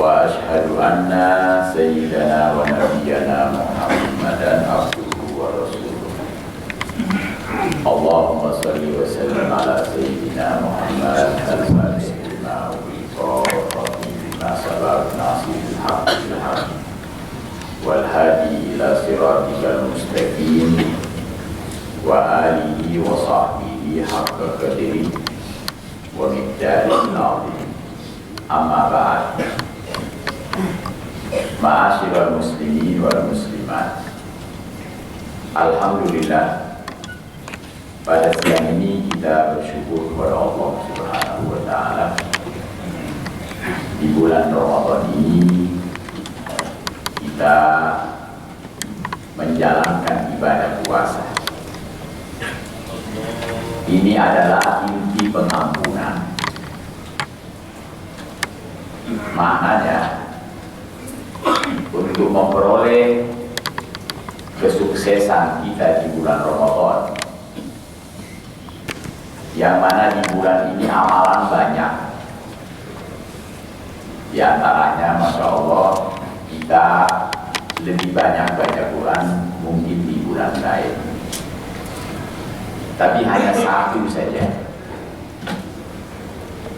وأشهد أن سيدنا ونبينا محمدا عبده ورسوله. اللهم صل وسلم على سيدنا محمد الفاتح لما أغلق والخاتم لما سبق ناصر الحق بالحق والهادي إلى صراطك المستقيم وآله وصحبه حق قدره ومقداره العظيم. أما بعد، ma'asyiral muslimin wal muslimat, alhamdulillah pada siang ini kita bersyukur kepada Allah Subhanahu wa taala. Di bulan Ramadan ini kita menjalankan ibadah puasa. Ini adalah inti pengampunan. Maknanya untuk memperoleh kesuksesan kita di bulan Ramadan, yang mana di bulan ini amalan banyak. Di antaranya, Masya Allah, kita lebih banyak baca Quran mungkin di bulan lain. Tapi hanya satu saja,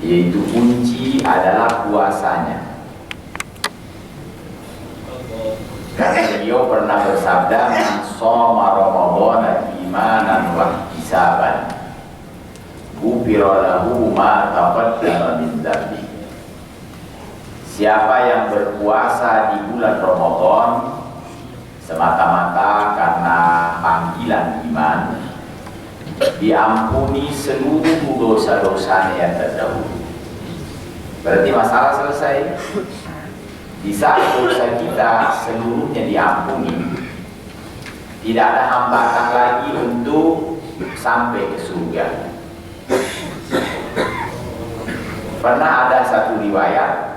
yaitu kunci adalah puasanya. Karena beliau pernah bersabda, "Man shoma Ramadhana imanan wa ihtisaban, ghufira lahu ma taqaddama min dzambi." Siapa yang berpuasa di bulan Ramadan semata-mata karena panggilan iman, diampuni seluruh dosa-dosanya yang terdahulu. Berarti masalah selesai. Di saat dosa kita seluruhnya diampuni, tidak ada hambatan lagi untuk sampai ke surga. Pernah ada satu riwayat,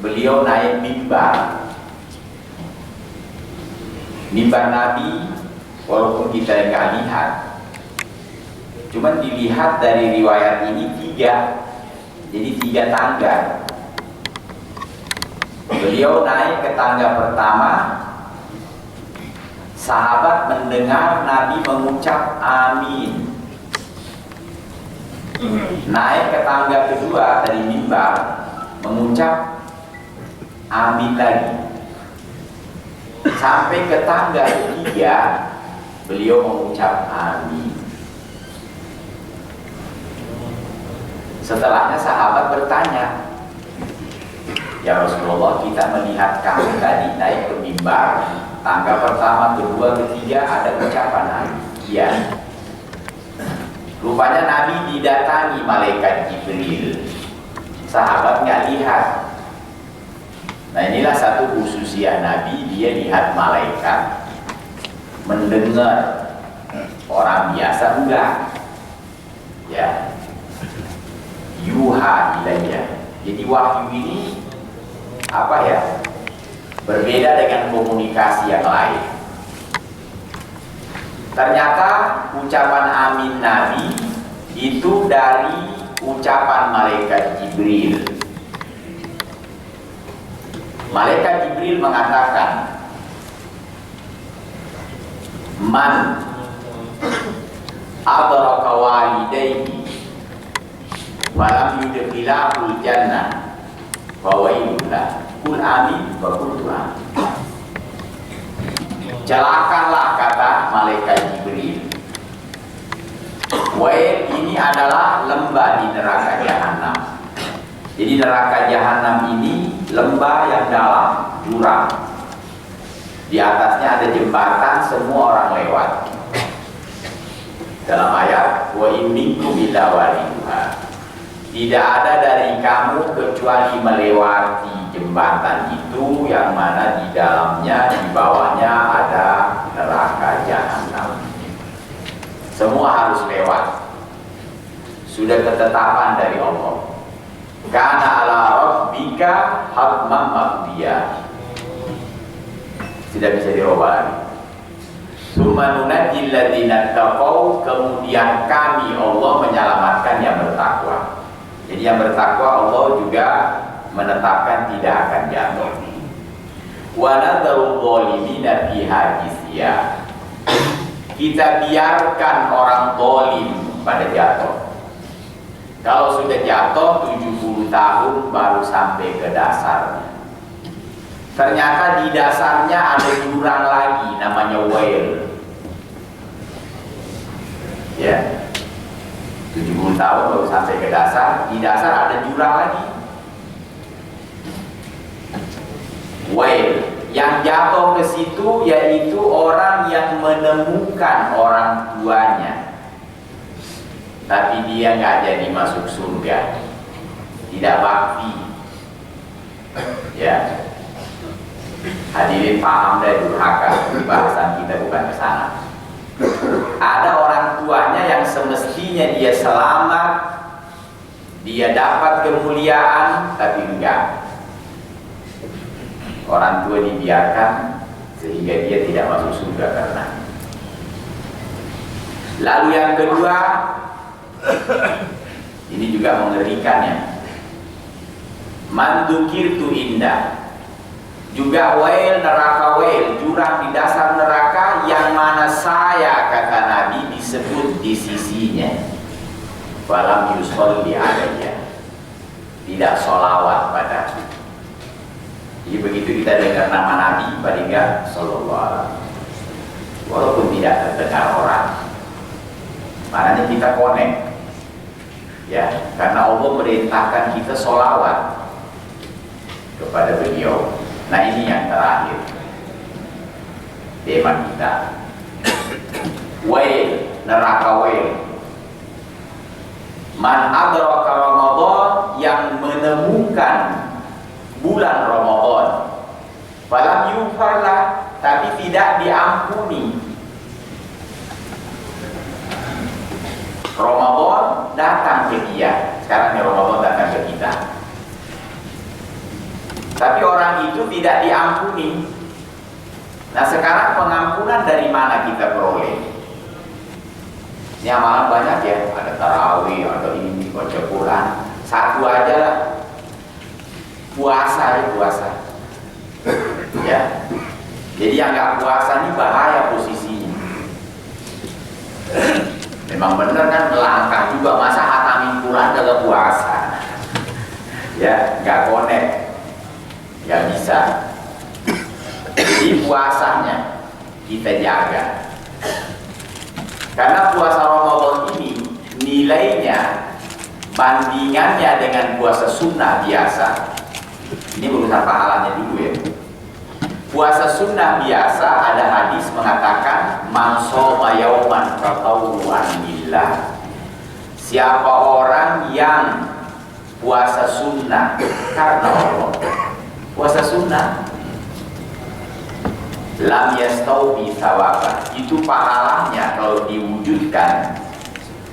beliau naik mimbar Nabi, walaupun kita nggak lihat, cuman dilihat dari riwayat ini jadi 3 tangga. Beliau naik ke tangga pertama, sahabat mendengar Nabi mengucap amin. Naik ke tangga kedua dari mimbar, mengucap amin lagi. Sampai ke tangga ketiga, beliau mengucap amin. Setelahnya sahabat bertanya, "Ya Rasulullah, kita melihat kamu tadi naik ke mimbar, tangga pertama, kedua, ketiga ada ucapan amin." Iya. Rupanya Nabi didatangi malaikat Jibril. Sahabat nggak lihat. Nah, inilah satu khususiyah Nabi, dia lihat malaikat. Mendengar orang biasa enggak. Ya. Yuha ilayya. Jadi wahyu ini apa ya? Berbeda dengan komunikasi yang lain. Ternyata ucapan amin Nabi itu dari ucapan malaikat Jibril. Malaikat Jibril mengatakan, "Man adraka walidayhi walam yudkhilahul jannah fawailullah." Kul amin wa qultu amin. Celakalah, kata malaikat Jibril. Wail ini adalah lembah di neraka jahanam. Jadi neraka jahanam ini lembah yang dalam, jurang. Di atasnya ada jembatan, semua orang lewat. Dalam ayat, "Wa in minkum illa wariduha." Tidak ada dari kamu kecuali melewati jembatan itu, yang mana di dalamnya, di bawahnya ada neraka jahanam. Semua harus lewat. Sudah ketetapan dari Allah. Kana ala rabbika hatman maqdiya. Tidak bisa dirubah lagi. Tsumma nunajjil ladzina taqaw, kemudian kami Allah menyelamatkan yang bertakwa. Jadi yang bertakwa Allah juga menetapkan tidak akan jatuh. Wa nadharu dhalimina fiha jizya. Kita biarkan orang zalim pada jatuh. Kalau sudah jatuh 70 tahun baru sampai ke dasarnya. Ternyata di dasarnya ada jurang lagi namanya wail. Ya. 70 tahun baru sampai ke dasar, di dasar ada jurang lagi. Wail. Yang jatuh ke situ yaitu orang yang menemukan orang tuanya, tapi dia nggak jadi masuk surga, tidak bakti. Ya, hadirin paham dari durhaka, bahasan kita bukan ke sana. Ada orang tuanya yang semestinya dia selamat, dia dapat kemuliaan, tapi enggak. Orang tua dibiarkan sehingga dia tidak masuk surga karena. Lalu yang kedua, ini juga mengerikan ya. Mandukirtu indah. Juga wail, neraka wail, jurang di dasar neraka yang mana saya, kata Nabi, disebut di sisinya. Walam yusolli alayya. Tidak sholawat padaku. Jadi begitu kita dengar nama Nabi, paling enggak sallallahu alaihi wasallam. Walaupun tidak terdengar orang, maknanya kita connect. Ya, karena Allah merintahkan kita sholawat kepada beliau. Nah ini yang terakhir tema kita. Wail, neraka wail. Man adraka Ramadan, yang menemukan bulan Ramadan, falam yufarlah, tapi tidak diampuni. Ramadan datang ke dia, sekarang ya Ramadan datang ke kita, tapi orang itu tidak diampuni. Nah sekarang pengampunan dari mana kita peroleh? Ini amalan banyak ya, ada tarawih, ada ini, baca Quran. Satu aja lah, puasa ya, puasa. Ya, jadi yang nggak puasa ini bahaya posisinya. Memang bener kan, melangkah juga, masa hatamin Quran dalam puasa. Ya, nggak connect, nggak bisa. Jadi puasanya kita jaga. Karena puasa Ramadan ini nilainya bandingannya dengan puasa sunnah biasa. Ini urusan pahalanya dulu ya. Puasa sunnah biasa ada hadis mengatakan man shoma yauman tatawwu'an lillah. Siapa orang yang puasa sunnah karena Allah, puasa sunnah, lam yastawbi thawaba, itu pahalanya kalau diwujudkan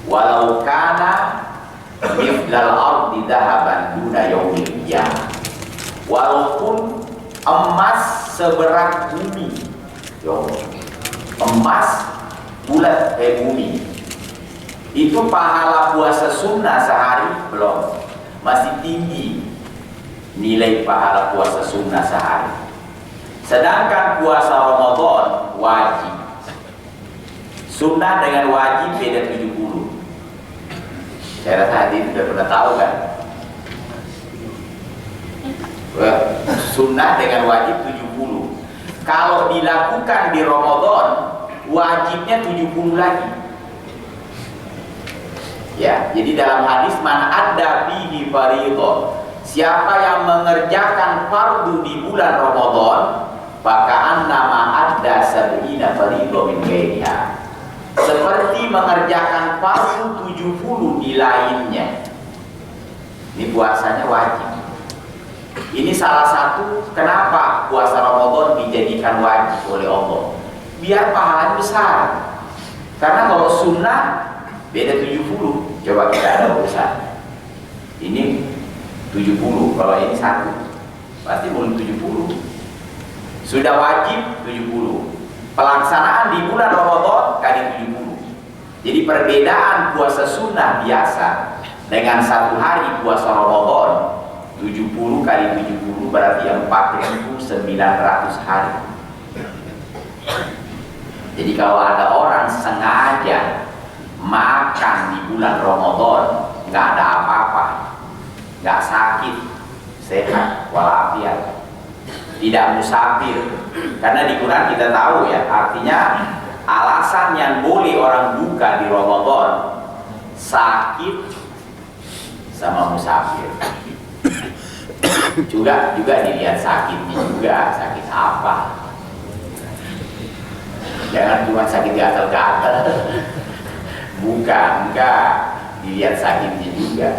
walau kana mithla al-ardi dhahaban duna yaumil qiyamah, walaupun emas seberat bumi. Emas bulat bumi. Itu pahala puasa sunnah sehari belum, masih tinggi nilai pahala puasa sunnah sehari. Sedangkan puasa Ramadan wajib. Sunnah dengan wajib beda 70. Saya rasa hadirin sudah pernah tahu kan? Sunnah dengan wajib 70. Kalau dilakukan di Ramadan, wajibnya 70 lagi. Ya, jadi dalam hadis man adda bihi fardhu, siapa yang mengerjakan fardu di bulan Ramadan, maka nama adda sab'ina fardhu min ghairiha, seperti mengerjakan fardu 70 di lainnya. Ini puasanya wajib. Ini salah satu kenapa puasa Ramadan dijadikan wajib oleh Allah, biar pahalanya besar. Karena kalau sunnah beda 70. Coba kita ada urusan, ini 70, kalau ini satu pasti belum 70. Sudah wajib 70, pelaksanaan di bulan Ramadan kali 70. Jadi perbedaan puasa sunnah biasa dengan satu hari puasa Ramadan 70 kali 70 berarti 4.900 hari. Jadi kalau ada orang sengaja makan di bulan Ramadan, nggak ada apa-apa, nggak sakit, sehat walafiat, tidak musafir. Karena di Quran kita tahu ya, artinya alasan yang boleh orang buka di Ramadan sakit sama musafir. juga dilihat sakitnya juga, sakit apa. Jangan cuma sakit gatal-gatal. Bukan, dilihat sakitnya juga.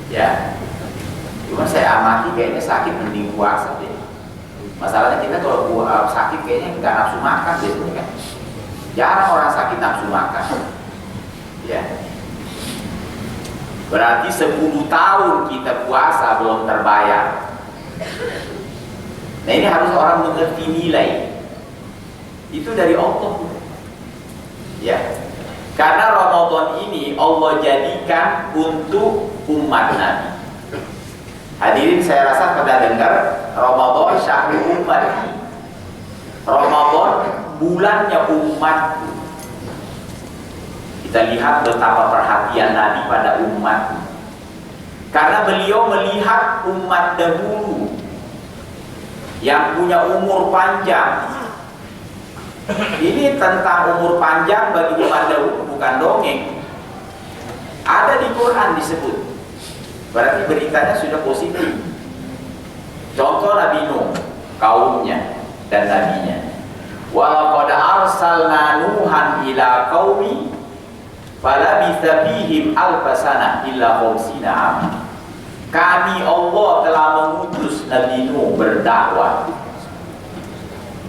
Ya. Cuma saya amati kayaknya sakit mending puasa deh. Masalahnya kita kalau sakit kayaknya nggak nafsu makan biasanya kan. Jarang orang sakit nafsu makan. Ya. Berarti 10 tahun kita puasa belum terbayar. Nah ini harus orang mengerti nilai. Itu dari Allah. Ya. Karena Ramadan ini Allah jadikan untuk umat Nabi. Hadirin, saya rasa pada dengar Ramadan syahrul umat. Ramadan bulannya umat. Kita lihat betapa perhatian Nabi pada umat. Karena beliau melihat umat dahulu yang punya umur panjang. Ini tentang umur panjang bagi umat dahulu, bukan dongeng. Ada di Quran disebut. Berarti beritanya sudah positif. Contoh Nabi Nuh, kaumnya dan nabinya. Walaqad arsalna Nuhan ila qaumi falabitha fihim alfasana illa khamsina am. Kami Allah telah mengutus Nabi Nuh berdakwah.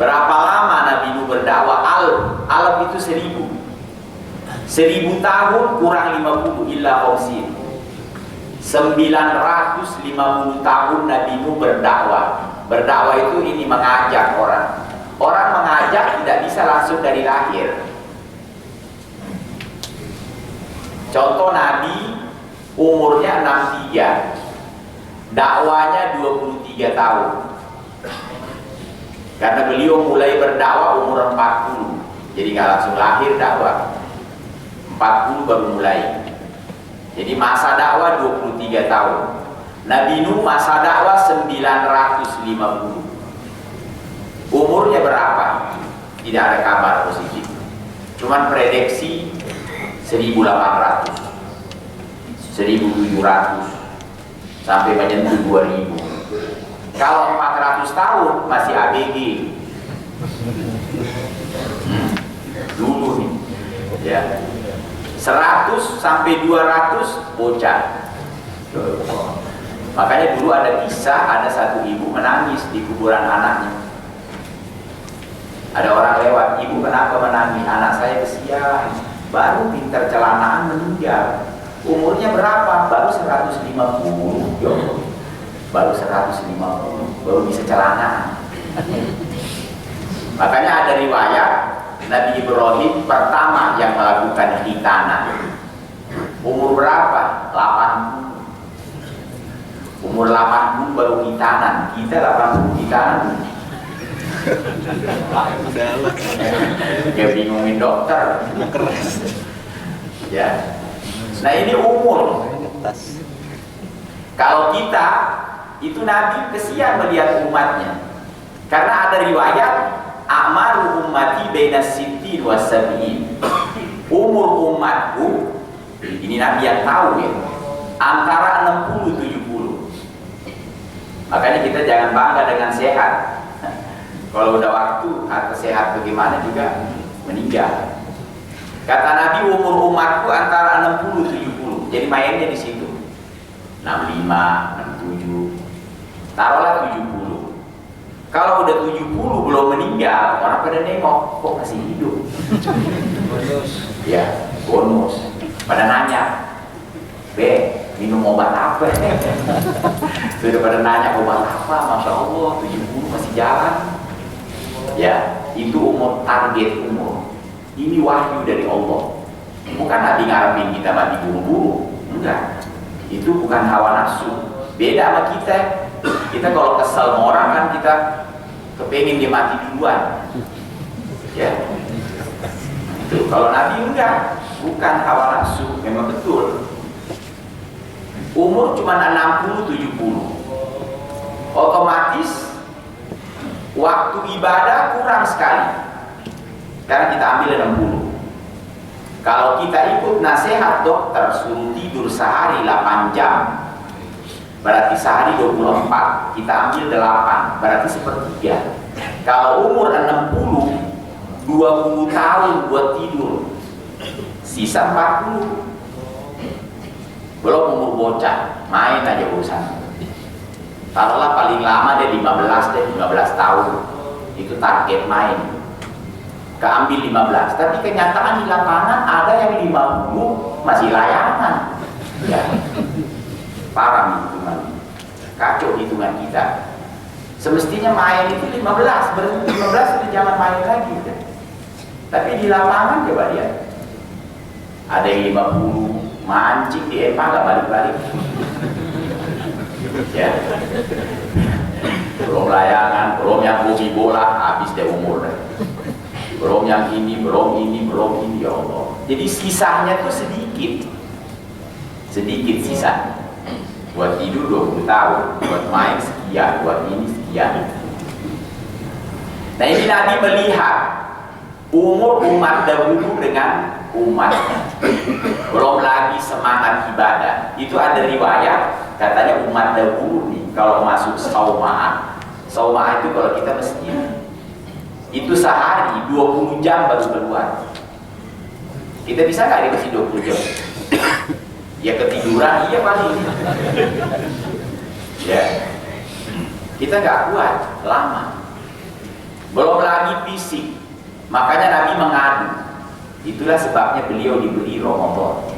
Berapa lama Nabi Nuh berdakwah? Alf itu 1000. 1000 tahun kurang 50 illa khamsin. 950 tahun Nabi Nuh berdakwah. Berdakwah itu ini mengajak orang. Orang mengajak tidak bisa langsung dari lahir. Contoh Nabi umurnya 63, dakwanya 23 tahun. Karena beliau mulai berdakwah umur 40, jadi nggak langsung lahir dakwah. 40 baru mulai. Jadi masa dakwah 23 tahun. Nabi Nuh masa dakwah 950. Umurnya berapa? Tidak ada kabar positif. Cuman prediksi 1800, 1700 sampai menyentuh 2000. Kalau 400 tahun masih ABG. Dulu nih. Ya. 100 sampai 200 bocah. Makanya dulu ada kisah, ada satu ibu menangis di kuburan anaknya. Ada orang lewat, ibu kenapa menangis? Anak saya kesian, baru pintar celanaan meninggal. Umurnya berapa? Baru 150. Yo. Baru 150, baru bisa celanaan. Makanya ada riwayat Nabi Ibrahim pertama yang melakukan khitanan. Umur berapa? 80. Umur 80 baru khitanan. Kita 80 khitanan. Dia bingungin dokter. Ya. Nah ini umur. Kalau kita itu Nabi kesian melihat umatnya. Karena ada riwayat A'maru ummati baina sittin wa sab'in. Umur umatku, ini Nabi yang tahu ya, antara 60 70. Makanya kita jangan bangga dengan sehat. Kalau udah waktu atau sehat bagaimana juga meninggal. Kata Nabi umur umatku antara 60 70. Jadi mainnya di situ. 65, 67. Taruhlah 70. Kalau udah 70 belum meninggal, orang pada nengok, kok masih hidup? Bonus. Ya, bonus. Pada nanya, minum obat apa? Sudah pada nanya obat apa? Masya Allah, 70 masih jalan. Ya, itu umur, target umur. Ini wahyu dari Allah. Bukan Nabi ngarepin kita mati buru-buru. Enggak. Itu bukan hawa nafsu. Beda sama kita. Kita kalau kesel sama orang kan kita kepengen dia mati duluan. Ya. Itu kalau Nabi enggak, bukan hawa nafsu, memang betul. Umur cuma 60-70. Otomatis waktu ibadah kurang sekali. Karena kita ambil 60. Kalau kita ikut nasihat dokter suruh tidur sehari 8 jam, berarti sehari 24, kita ambil 8, berarti sepertiga. Kalau umur 60, 20 tahun buat tidur, sisa 40. Belum umur bocah, main aja urusan. Taruhlah paling lama deh 15 tahun, itu target main. Keambil 15, tapi kenyataan di lapangan ada yang 50 masih layangan. Ya. Parah hitungan, kacau hitungan kita. Semestinya main itu 15, berhenti 15 itu jangan main lagi. Ya. Tapi di lapangan coba lihat, ada yang 50 mancing di EPA gak balik-balik. Ya. Belum layangan, belum yang hobi bola, habis deh umur. Belum yang ini, belum ini, ya Allah. Jadi sisanya tuh sedikit sisa. Buat tidur 20 tahun, buat main sekian, buat ini sekian. Nah ini Nabi melihat umur umat dahulu dengan umatnya. Belum lagi semangat ibadah. Itu ada riwayat katanya umat dahulu nih kalau masuk saumah itu kalau kita masjid itu sehari 20 jam baru keluar. Kita bisa nggak di masjid 20 jam? Ya ketiduran, iya paling. Ya, kita nggak kuat lama. Belum lagi fisik. Makanya Nabi mengadu. Itulah sebabnya beliau diberi Ramadan.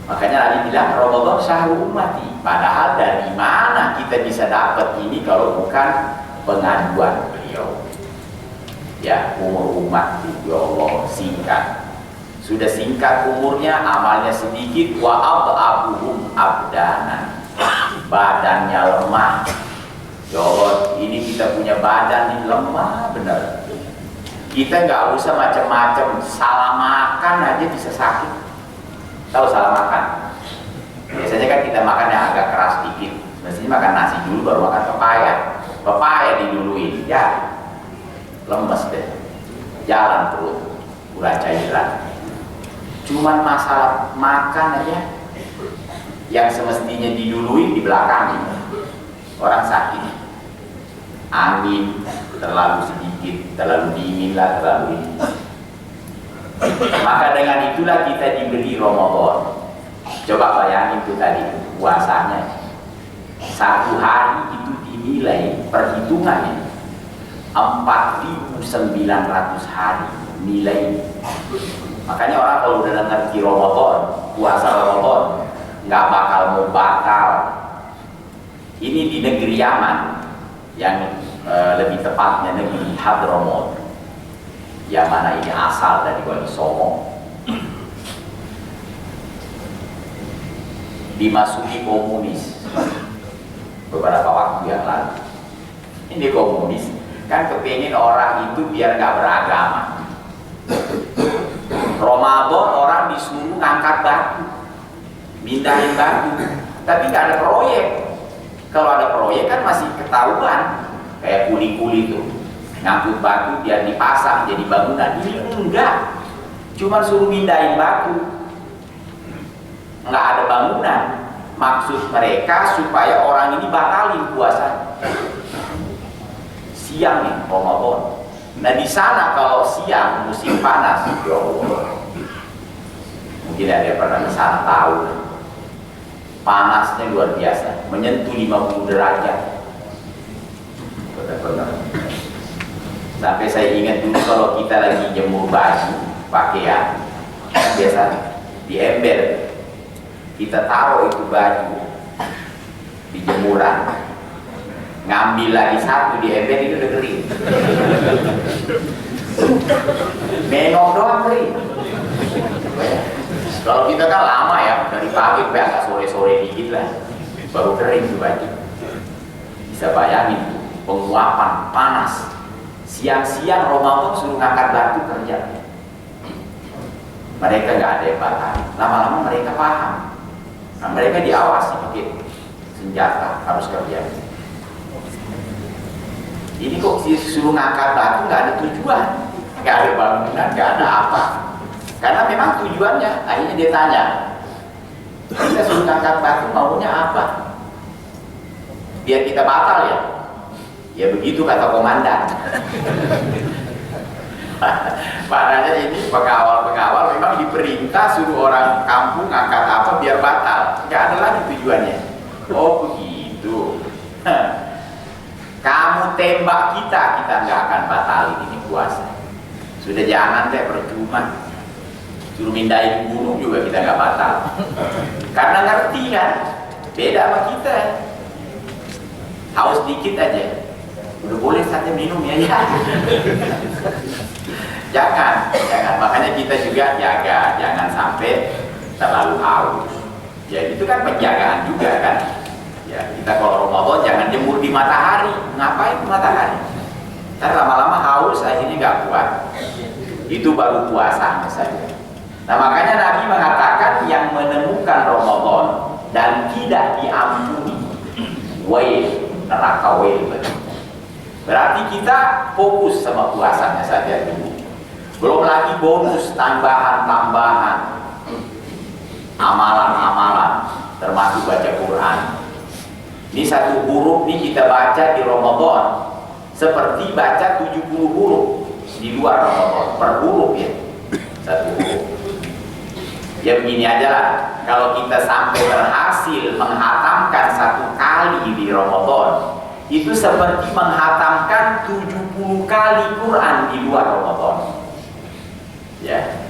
Makanya Nabi bilang Ramadan syahrul ummati. Padahal dari mana kita bisa dapat ini kalau bukan pengaduan beliau? Ya, umur umat ya Allah singkat. Sudah singkat umurnya, amalnya sedikit. Wa ab'abuhum abdanan. Badannya lemah. Ya Allah, ini kita punya badan ini lemah benar. Kita nggak usah macam-macam, salah makan aja bisa sakit. Tahu salah makan? Biasanya kan kita makan yang agak keras dikit. Mestinya makan nasi dulu baru makan pepaya. Pepaya diduluin, ya lemes deh. Jalan perut, ulah cairan. Cuman masalah makan aja yang semestinya diduluin di belakang ini. Orang sakit, angin terlalu sedikit, terlalu dingin lah, terlalu ini. Maka dengan itulah kita diberi Ramadan. Coba bayangin itu tadi puasanya. Satu hari itu dinilai perhitungannya 4.900 hari nilai. Makanya orang kalau udah ngerti Ramadan, puasa Ramadan, nggak bakal mau batal. Ini di negeri Yaman, yang lebih tepatnya negeri Hadramaut, yang mana ini asal dari Wali Songo. Dimasuki komunis beberapa waktu yang lalu. Ini komunis kan kepengen orang itu biar nggak beragama. Ramadan orang disuruh ngangkat batu, mindahin batu, tapi nggak ada proyek. Kalau ada proyek kan masih ketahuan, kayak kuli-kuli tuh ngangkut batu biar dipasang jadi bangunan. Ini enggak, cuma suruh mindahin batu, nggak ada bangunan. Maksud mereka supaya orang ini batalin puasa. Siang nih Ramadan. Nah di sana kalau siang musim panas, ya Allah, mungkin ada yang pernah ke sana tahu, panasnya luar biasa, menyentuh 50 derajat. Benar-benar. Sampai saya ingat dulu kalau kita lagi jemur baju, pakaian, biasa di ember, kita taruh itu baju di jemuran. Ngambil lagi satu di ember itu udah kering. Nengok doang kering. Kalau kita kan lama ya, dari pagi sampai agak sore-sore dikit lah. baru kering tuh baju. Bisa bayangin penguapan panas. Siang-siang Ramadan suruh ngangkat batu kerja. Mereka nggak ada yang batal. Lama-lama mereka paham. Nah, mereka diawasi pakai senjata, harus kerja. Ini kok suruh ngangkat batu nggak ada tujuan, nggak ada bangunan, nggak ada apa. Karena memang tujuannya, akhirnya dia tanya, kita suruh ngangkat batu maunya apa? Biar kita batal ya? Ya begitu kata komandan. Maknanya ini pengawal-pengawal memang diperintah suruh orang kampung ngangkat apa biar batal. Nggak ada lagi tujuannya. Oh begitu. Kamu tembak kita nggak akan batalin ini puasa. Sudah jangan deh, percuma. Suruh mindahin gunung juga kita nggak batal. Karena ngerti kan, beda sama kita. Haus dikit aja. Udah boleh saja minum ya. Jangan. Makanya kita juga jaga, jangan sampai terlalu haus. Ya itu kan penjagaan juga kan. Ya kita kalau Ramadan jangan jemur di matahari. Ngapain di matahari? Ntar lama-lama haus akhirnya nggak kuat. Itu baru puasa saja. Nah makanya Nabi mengatakan yang menemukan Ramadan dan tidak diampuni, wail, neraka wail. Berarti kita fokus sama puasanya saja dulu. Belum lagi bonus tambahan-tambahan amalan-amalan termasuk baca Quran. Ini satu huruf nih kita baca di Ramadan seperti baca 70 huruf di luar Ramadan per huruf ya. Satu huruf. Ya begini aja lah, kalau kita sampai berhasil menghatamkan satu kali di Ramadan, itu seperti menghatamkan 70 kali Quran di luar Ramadan. Ya,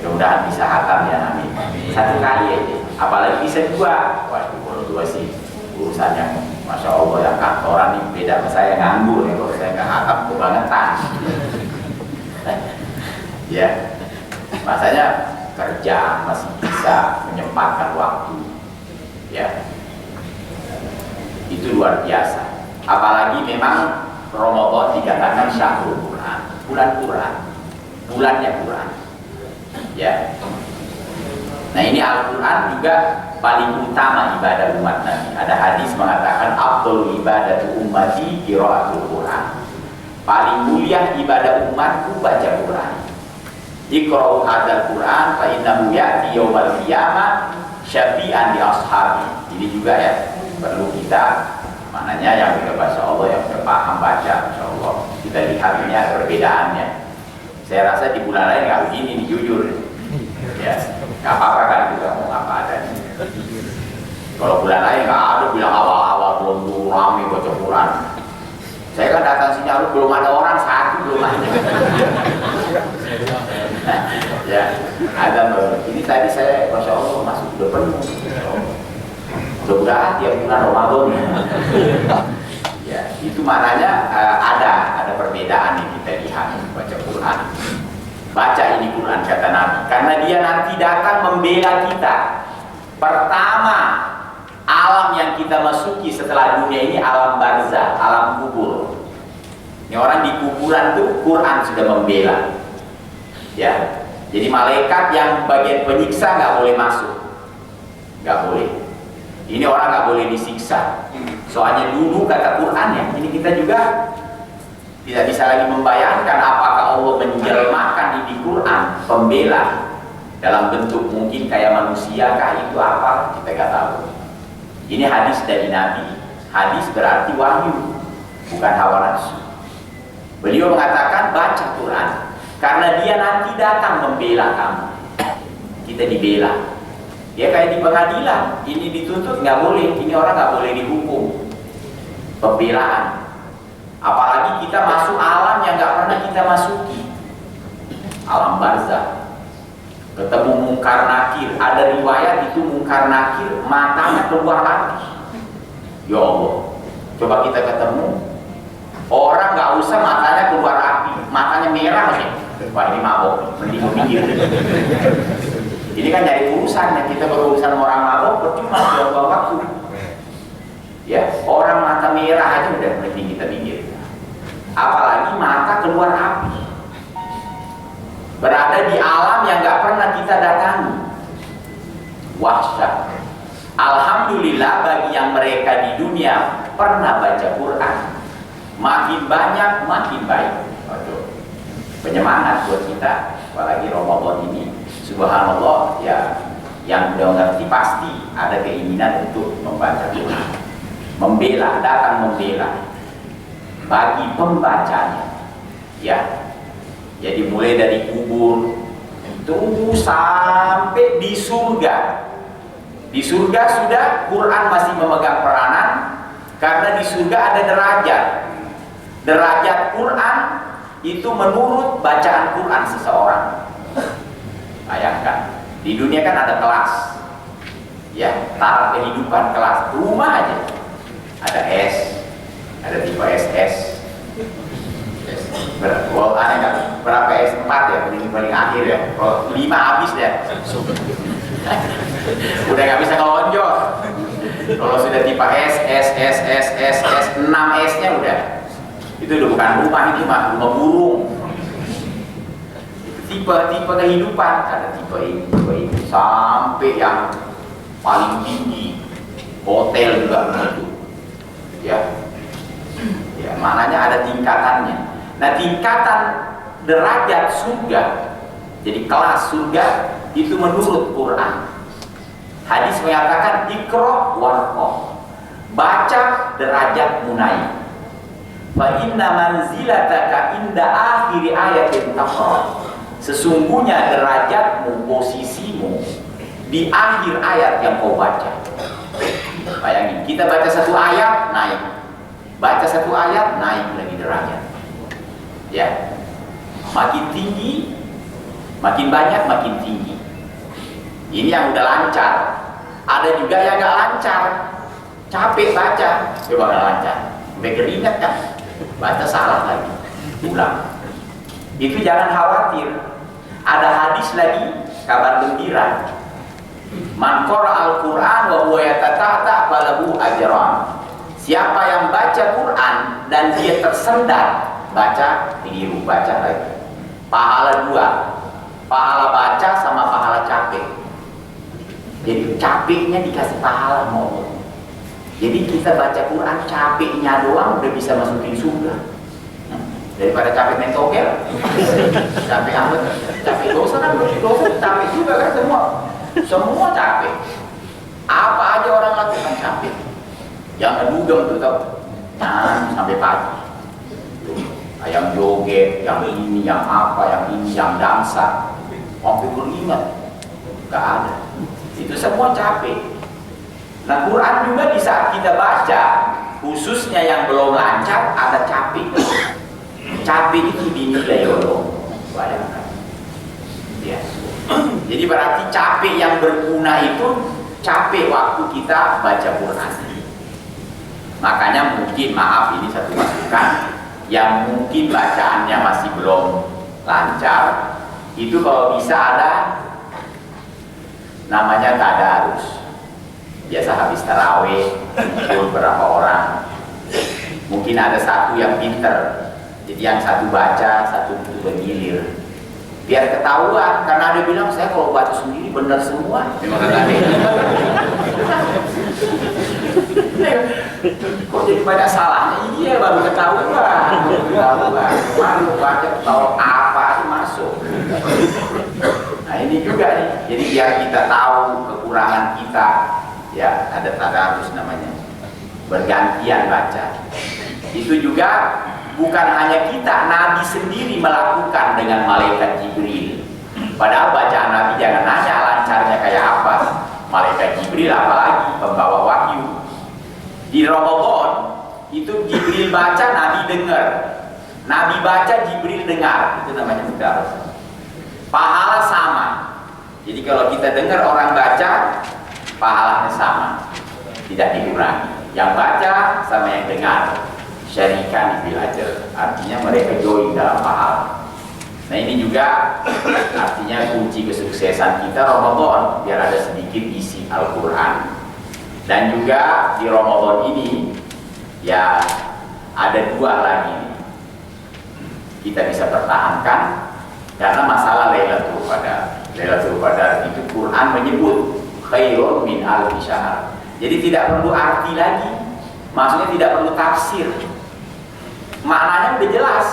mudah-mudahan bisa hatam ya, amin. Satu kali aja, apalagi bisa dua. Waduh, kalau dua sih urusan yang Masya Allah, yang kantoran nih beda sama saya nganggur ya. Kalau saya nggak hatam kebangetan. Ya, masanya kerja masih bisa menyempatkan waktu. Ya, itu luar biasa. Apalagi memang Ramadan dikatakan syahrul Quran, bulan Quran, bulannya Quran. Ya. Nah ini Al-Quran juga paling utama ibadah umat Nabi. Ada hadis mengatakan afdhalul ibadatu ummati qiraatul Quran. Paling mulia ibadah umatku baca Quran. Iqra'u hadzal Quran fa innahu ya'ti yaumal qiyamah syafi'an li ashabi. Ini juga ya perlu kita, maknanya yang kita baca Allah, yang kita paham baca, insya Allah kita lihat ini ada perbedaannya. Saya rasa di bulan lain nggak begini, nih, jujur ya, nggak apa-apa kan kita mau apa adanya. Kalau bulan lain nggak ada, bilang awal-awal belum rame baca Quran. Saya kan datang sini belum ada orang satu, belum ada. Ya, ada ini tadi saya Masya Allah masuk udah penuh. Mudah-mudahan tiap bulan Ramadan. Ya, itu maknanya ada perbedaan yang kita lihat baca Quran. Baca ini Quran kata Nabi, karena dia nanti datang membela kita. Pertama, alam yang kita masuki setelah dunia ini alam barzah, alam kubur. Ini orang di kuburan tuh Quran sudah membela. Ya, jadi malaikat yang bagian penyiksa nggak boleh masuk, nggak boleh. Ini orang nggak boleh disiksa. Soalnya dulu kata Quran ya, ini kita juga tidak bisa lagi membayangkan apakah Allah menjelmakan di Quran pembela dalam bentuk mungkin kayak manusia kah, itu apa kita nggak tahu. Ini hadis dari Nabi. Hadis berarti wahyu, bukan hawa nafsu. Beliau mengatakan baca Quran karena dia nanti datang membela kamu. Kita dibela. Dia kayak di pengadilan, ini dituntut nggak boleh, ini orang nggak boleh dihukum. Pembelaan. Apalagi kita masuk alam yang nggak pernah kita masuki, alam barzah. Ketemu mungkar nakir, ada riwayat itu mungkar nakir matanya keluar api. Ya Allah, coba kita ketemu orang nggak usah matanya keluar api, matanya merah aja. Wah ini mabok, mending mikir. Ini kan jadi urusan ya, kita berurusan orang mabok percuma buang waktu. Ya, orang mata merah aja udah mending kita minggir. Apalagi mata keluar api. Berada di alam yang gak pernah kita datangi. Wahsyat. Alhamdulillah bagi yang mereka di dunia pernah baca Quran. Makin banyak, makin baik. Waduh. Penyemangat buat kita. Apalagi Ramadan ini. Subhanallah, ya, yang udah ngerti pasti ada keinginan untuk membaca Quran, membela, datang membela bagi pembacanya, ya. Jadi mulai dari kubur tunggu sampai di surga. Di surga sudah Quran masih memegang peranan karena di surga ada derajat. Derajat Quran itu menurut bacaan Quran seseorang. Bayangkan. Di dunia kan ada kelas, ya, taraf kehidupan kelas, rumah aja ada S, ada tipe SS, berapa S4 ya, paling akhir ya, 5 habis ya, udah nggak bisa ngelonjol. Kalau sudah tipe S, 6 S-nya udah, itu udah bukan rumah, itu mah rumah burung. Tipe kehidupan ada tipe ini sampai yang paling tinggi hotel juga begitu, ya, ya, maknanya ada tingkatannya. Nah, tingkatan derajat surga, jadi kelas surga itu menurut Quran. Hadis mengatakan iqra warqa, baca derajat munai. Fa inna manzilataka inda akhiri ayatin taqra. Sesungguhnya derajatmu, posisimu di akhir ayat yang kau baca. Bayangin, kita baca satu ayat naik, baca satu ayat naik lagi derajat. Ya, makin tinggi, makin banyak, makin tinggi. Ini yang udah lancar. Ada juga yang nggak lancar, capek baca, coba nggak lancar, sampai keringat kan, baca salah lagi, ulang. Itu jangan khawatir. Ada hadis lagi, kabar gembira. Man qara al-Qur'an wa huwa yatata'ta falahu ajran. Siapa yang baca Quran dan dia tersendat, baca keliru, baca lagi. Pahala 2. Pahala baca sama pahala capek. Jadi capeknya dikasih pahala mau. Jadi kita baca Quran capeknya doang udah bisa masukin surga. Daripada capek main togel, capek amat, capek dosa kan, dosa capek juga kan, semua capek. Apa aja orang lakukan capek. Yang ngedugem tuh tau, sampai pagi. Yang joget, yang ini, yang apa, yang ini, yang dansa, sampai keringat, gak ada. Itu semua capek. Nah, Quran juga di saat kita baca, khususnya yang belum lancar, ada capek. Capek itu dinilai Allah, bayangkan. Ya. Jadi berarti capek yang berguna itu capek waktu kita baca Quran. Makanya mungkin, maaf ini satu masukan, yang mungkin bacaannya masih belum lancar, itu kalau bisa ada namanya tadarus. Biasa habis tarawih, beberapa orang, mungkin ada satu yang pinter. Jadi yang satu baca, satu bergilir. Biar ketahuan, karena dia bilang saya kalau baca sendiri benar semua. Memang kata dia. Kok jadi banyak salahnya? Iya, baru ketahuan. Baru baca tahu apa masuk. Nah ini juga nih. Jadi biar kita tahu kekurangan kita, ya ada tadarus namanya. Bergantian baca. Itu juga bukan hanya kita, Nabi sendiri melakukan dengan malaikat Jibril. Padahal bacaan Nabi jangan nanya lancarnya kayak apa. Malaikat Jibril apalagi pembawa wahyu. Di Ramadan itu Jibril baca, Nabi dengar. Nabi baca, Jibril dengar. Itu namanya mudarat. Pahala sama. Jadi kalau kita dengar orang baca, pahalanya sama, tidak dikurangi. Yang baca sama yang dengar. Syarikan bil ajr, artinya mereka join dalam pahala. Nah ini juga artinya kunci kesuksesan kita Ramadan, biar ada sedikit isi Al-Quran. Dan juga di Ramadan ini ya ada dua lagi kita bisa pertahankan karena masalah Lailatul Qadar. Lailatul Qadar itu Quran menyebut khairun min alfi syahr. Jadi tidak perlu arti lagi, maksudnya tidak perlu tafsir, maknanya udah jelas.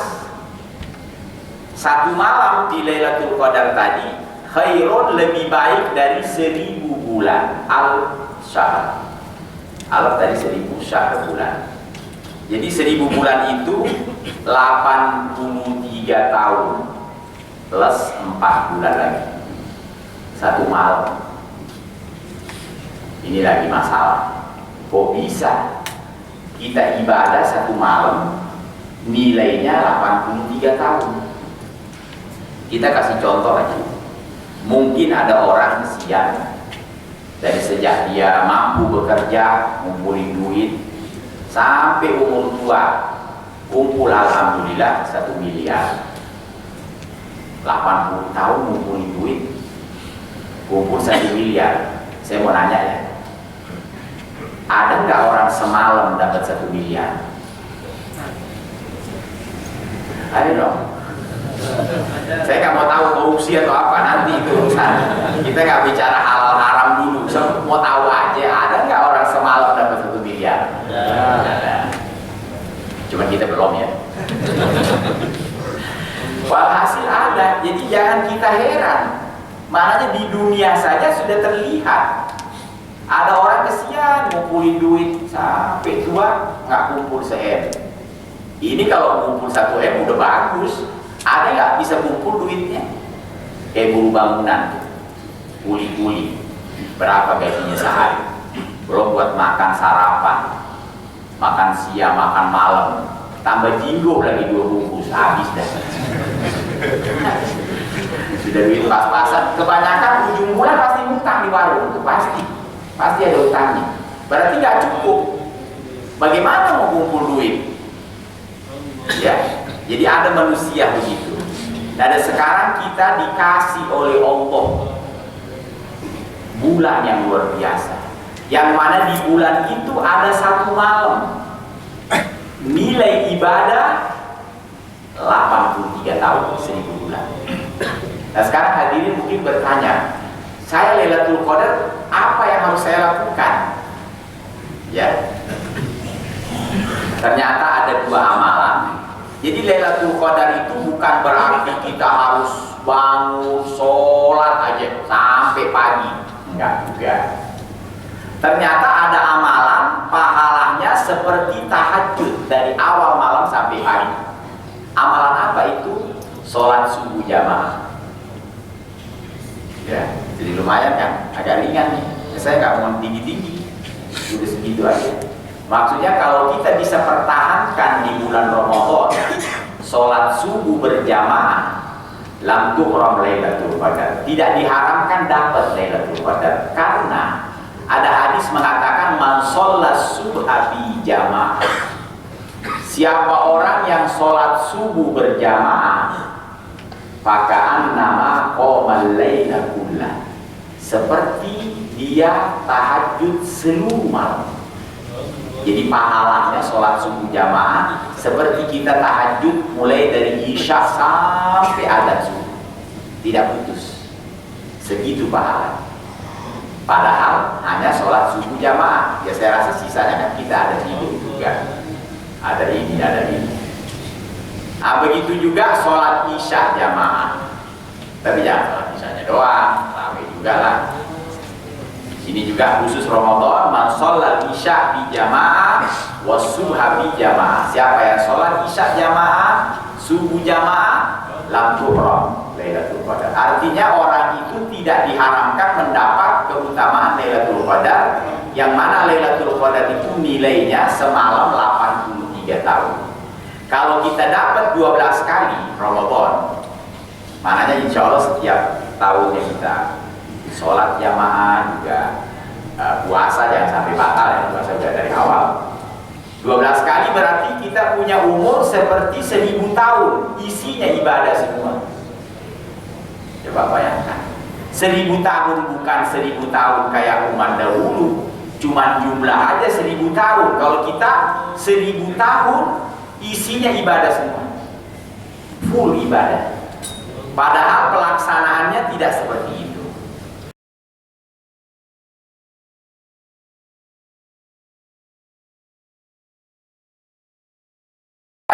Satu malam di Lailatul Qadar tadi khairun lebih baik dari 1000 bulan al-syahr. Al tadi 1000 syahr bulan. Jadi 1000 bulan itu 83 tahun plus 4 bulan lagi. Satu malam. Ini lagi masalah. Kok bisa kita ibadah satu malam nilainya 83 tahun? Kita kasih contoh aja. Mungkin ada orang kesian dari sejak dia mampu bekerja, ngumpulin duit sampai umur tua, kumpul alhamdulillah 1 miliar. 80 tahun ngumpulin duit, kumpul 1 miliar. Saya mau nanya ya, ada nggak orang semalam dapat 1 miliar? Ada dong. Saya nggak mau tahu korupsi atau apa, nanti itu urusan. Kita nggak bicara halal haram dulu. Saya mau tahu aja, ada nggak orang semalam dapat 1 miliar? Ada. Cuma kita belum ya. Walhasil ada. Jadi jangan kita heran. Maknanya di dunia saja sudah terlihat. Ada orang kesian ngumpulin duit sampai tua nggak kumpul se-M. Ini kalau kumpul 1 M udah bagus. Ada nggak bisa kumpul duitnya? Kayak buruh bangunan, kuli-kuli, berapa gajinya sehari? Belum buat makan sarapan, makan siang, makan malam, tambah jinggo lagi 2 bungkus, habis dah. Sudah duit pas-pasan. Kebanyakan ujung bulan pasti utang di warung, itu pasti ada utangnya. Berarti nggak cukup. Bagaimana mau kumpul duit? Ya. Jadi ada manusia begitu. Nah, dan sekarang kita dikasih oleh Allah bulan yang luar biasa, yang mana di bulan itu ada 1 malam nilai ibadah 83 tahun 1000 bulan. Nah, sekarang hadirin mungkin bertanya, saya Lailatul Qadar apa yang harus saya lakukan? Ya, ternyata ada 2 amalan. Jadi Lailatul Qadar itu bukan berarti kita harus bangun sholat aja sampai pagi, enggak juga. Ternyata ada amalan pahalanya seperti tahajud dari awal malam sampai pagi. Amalan apa itu? Sholat subuh jamaah. Ya, jadi lumayan kan, agak ringan nih. Saya nggak mau tinggi-tinggi, udah segitu aja. Maksudnya kalau kita bisa pertahankan di bulan Ramadan sholat subuh berjamaah, lam tuhram Lailatul Qadar, tidak diharamkan dapat Lailatul Qadar, karena ada hadis mengatakan man sholat subha bi jamaah, siapa orang yang sholat subuh berjamaah, fakaan nama qomal laila kullah, seperti dia tahajud seluruh malam. Jadi pahalanya sholat subuh jamaah seperti kita tahajud mulai dari isya sampai adzan subuh, tidak putus. Segitu pahala. Padahal hanya sholat subuh jamaah. Ya saya rasa sisanya kan kita ada tidur juga, ada ini, ada ini. Nah, begitu juga sholat isya jamaah. Tapi jangan sholat isyanya doang, ramai juga lah. Ini juga khusus Ramadan, man sholat isya bi jamaah was subha bi jamaah. Siapa yang sholat isya jamaah, subuh jamaah, lam tuhram Lailatul Qadar. Artinya orang itu tidak diharamkan mendapat keutamaan Lailatul Qadar, yang mana Lailatul Qadar itu nilainya semalam 83 tahun. Kalau kita dapat 12 kali Ramadan, maknanya insya Allah setiap tahunnya kita sholat jamaah juga, puasa jangan sampai batal ya, puasa juga dari awal. 12 kali berarti kita punya umur seperti 1000 tahun, isinya ibadah semua. Coba bayangkan, 1000 tahun bukan 1000 tahun kayak umat dahulu, Cuman jumlah aja 1000 tahun. Kalau kita 1000 tahun isinya ibadah semua, full ibadah. Padahal pelaksanaannya tidak seperti itu.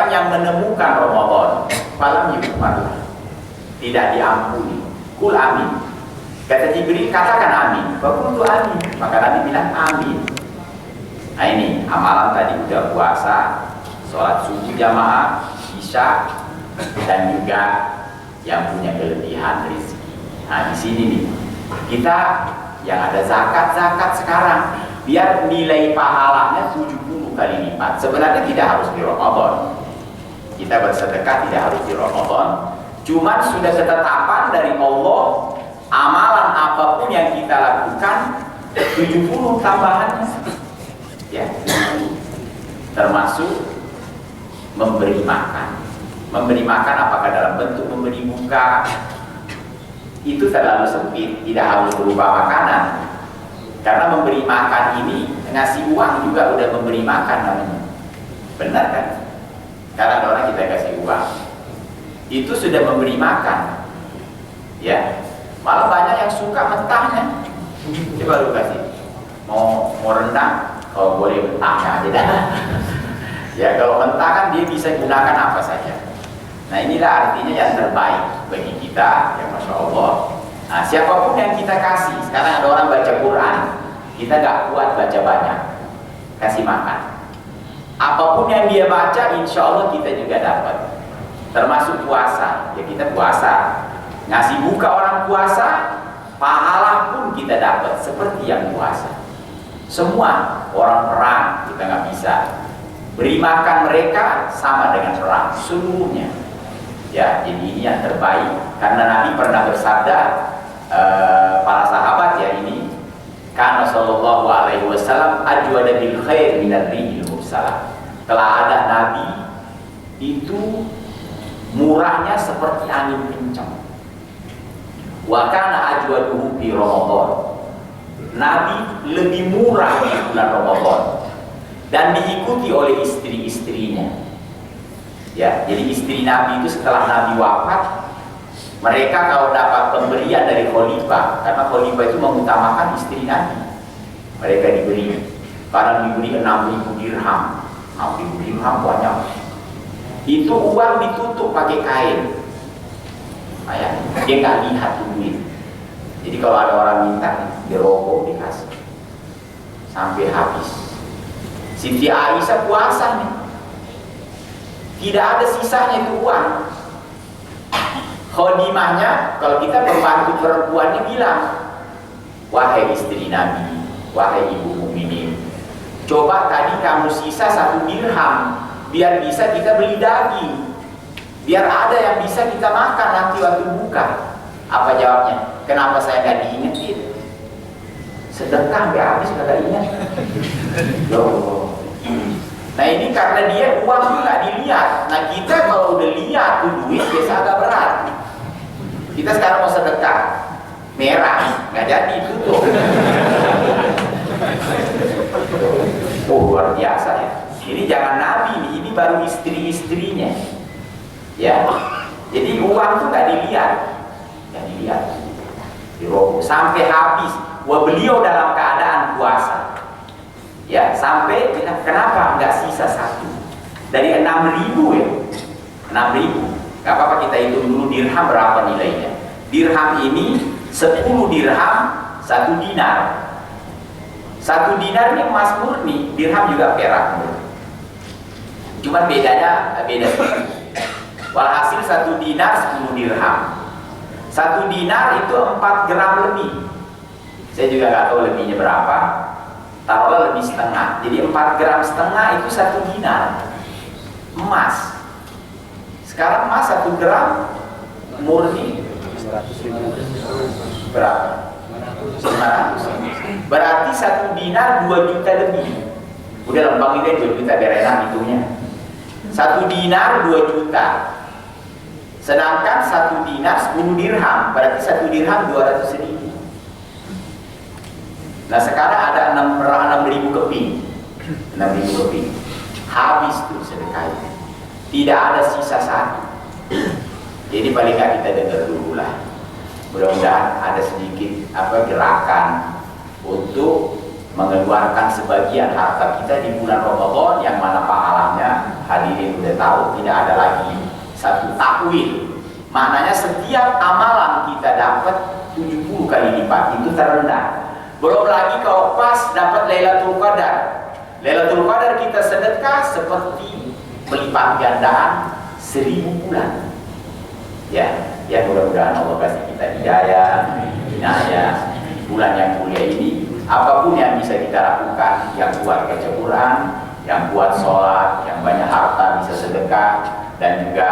Yang menemukan Ramadan malam yuqbal, tidak diampuni. Kul amin. Kata Jibril, katakan amin. Qultu amin. Maka Nabi bilang amin. Nah ini amalan tadi udah puasa, sholat subuh jamaah, isya, dan juga yang punya kelebihan rezeki. Nah di sini nih kita yang ada zakat sekarang, biar nilai pahalanya 70 kali lipat. Sebenarnya tidak harus di Ramadan. Kita bersedekah tidak harus di Ramadan. Cuman sudah ketetapan dari Allah, amalan apapun yang kita lakukan 70 tambahannya, ya, termasuk memberi makan. Memberi makan apakah dalam bentuk memberi buka, itu terlalu sempit, tidak harus berupa makanan. Karena memberi makan ini, ngasih uang juga udah memberi makan namanya. Benar kan? Karena ada orang kita kasih uang, itu sudah memberi makan, ya. Malah banyak yang suka mentahnya. Coba lu kasih, mau rendang, kalau boleh mentahnya aja dah. Ya kalau mentah kan dia bisa gunakan apa saja. Nah inilah artinya yang terbaik bagi kita, ya Masya Allah. Nah siapapun yang kita kasih, sekarang ada orang baca Quran, kita gak kuat baca banyak, kasih makan. Apapun yang dia baca, insya Allah kita juga dapat. Termasuk puasa, ya kita puasa, ngasih buka orang puasa, pahala pun kita dapat seperti yang puasa. Semua orang perang kita nggak bisa beri makan mereka sama dengan perang seluruhnya. Ya, jadi ini yang terbaik. Karena Nabi pernah bersabda, para sahabat ya ini, karena Sallallahu Alaihi Wasallam ajwada bil khair minar rihil mursalah. Telah ada Nabi itu murahnya seperti angin kencang. Wa kana ajwaduhu fi Ramadan. Nabi lebih murah di bulan Ramadan dan diikuti oleh istri-istrinya. Ya, jadi istri Nabi itu setelah Nabi wafat, mereka kalau dapat pemberian dari khalifah, karena khalifah itu mengutamakan istri Nabi, mereka diberi. Kadang diberi 6.000 dirham, 6.000 dirham banyak. Itu uang ditutup pakai kain. Nah, ya, dia nggak lihat duit. Jadi kalau ada orang minta, dirokok dikasih sampai habis. Siti Aisyah puasa nih, tidak ada sisanya itu uang. Khodimahnya, kalau kita pembantu perempuannya bilang, wahai istri Nabi, wahai ibu mukminin, coba tadi kamu sisa 1 dirham, biar bisa kita beli daging, biar ada yang bisa kita makan nanti waktu buka. Apa jawabnya? Kenapa saya nggak diingetin? Sedekah nggak habis nggak ingat. Loh. Nah ini karena dia uang itu nggak dilihat. Nah kita kalau udah lihat tuh duit biasa agak berat. Kita sekarang mau sedekah merah, nggak jadi tutup. Oh luar biasa ya. Ini jangan Nabi nih, ini baru istri-istrinya. Ya, jadi uang tuh nggak dilihat, dirokok sampai habis. Wah beliau dalam keadaan puasa. Ya, sampai kenapa nggak sisa 1 dari 6.000 ya, 6.000. Gak apa-apa kita hitung dulu dirham berapa nilainya. Dirham ini 10 dirham 1 dinar. 1 dinar ini emas murni, dirham juga perak murni. Cuma bedanya beda. Walhasil 1 dinar 10 dirham. 1 dinar itu 4 gram lebih. Saya juga nggak tahu lebihnya berapa. Taruhlah lebih setengah. Jadi 4 gram setengah itu 1 dinar emas. Sekarang emas 1 gram murni 100.000 berapa? 500. Berarti 1 dinar 2 juta lebih. Udah lempang ini 2 juta biar enak hitungnya. 1 dinar 2 juta. Sedangkan 1 dinar 10 dirham, berarti 1 dirham 200.000. Nah sekarang ada 6.000 keping, 6.000 keping. Habis tuh sedekah itu. Tidak ada sisa satu. Jadi paling nggak kita dengar dulu lah. Mudah-mudahan ada sedikit gerakan untuk mengeluarkan sebagian harta kita di bulan Ramadan, yang mana pahalanya hadirin udah tahu, tidak ada lagi satu takwil. Maknanya setiap amalan kita dapat 70 kali lipat, itu terendah. Belum lagi kalau pas dapat Lailatul Qadar. Lailatul Qadar kita sedekah seperti melipat gandaan 1000 bulan. Ya mudah-mudahan Allah kasih kita hidayah, inayah. Bulan yang mulia ini, apapun yang bisa kita lakukan, yang buat baca Quran, yang buat sholat, yang banyak harta bisa sedekah, dan juga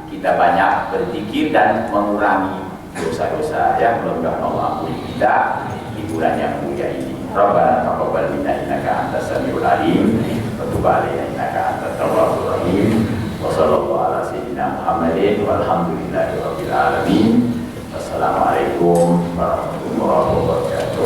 kita banyak berzikir dan mengurangi dosa-dosa. Ya mudah-mudahan Allah ampuni kita di bulan yang mulia ini. Rabbana taqabbal minna innaka antas samiul alim wa tub alaina innaka antat tawwabur rahim. Wa sallallahu ala sayyidina Muhammadin walhamdulillahi rabbil alamin. Wassalamualaikum warahmatullahi wabarakatuh.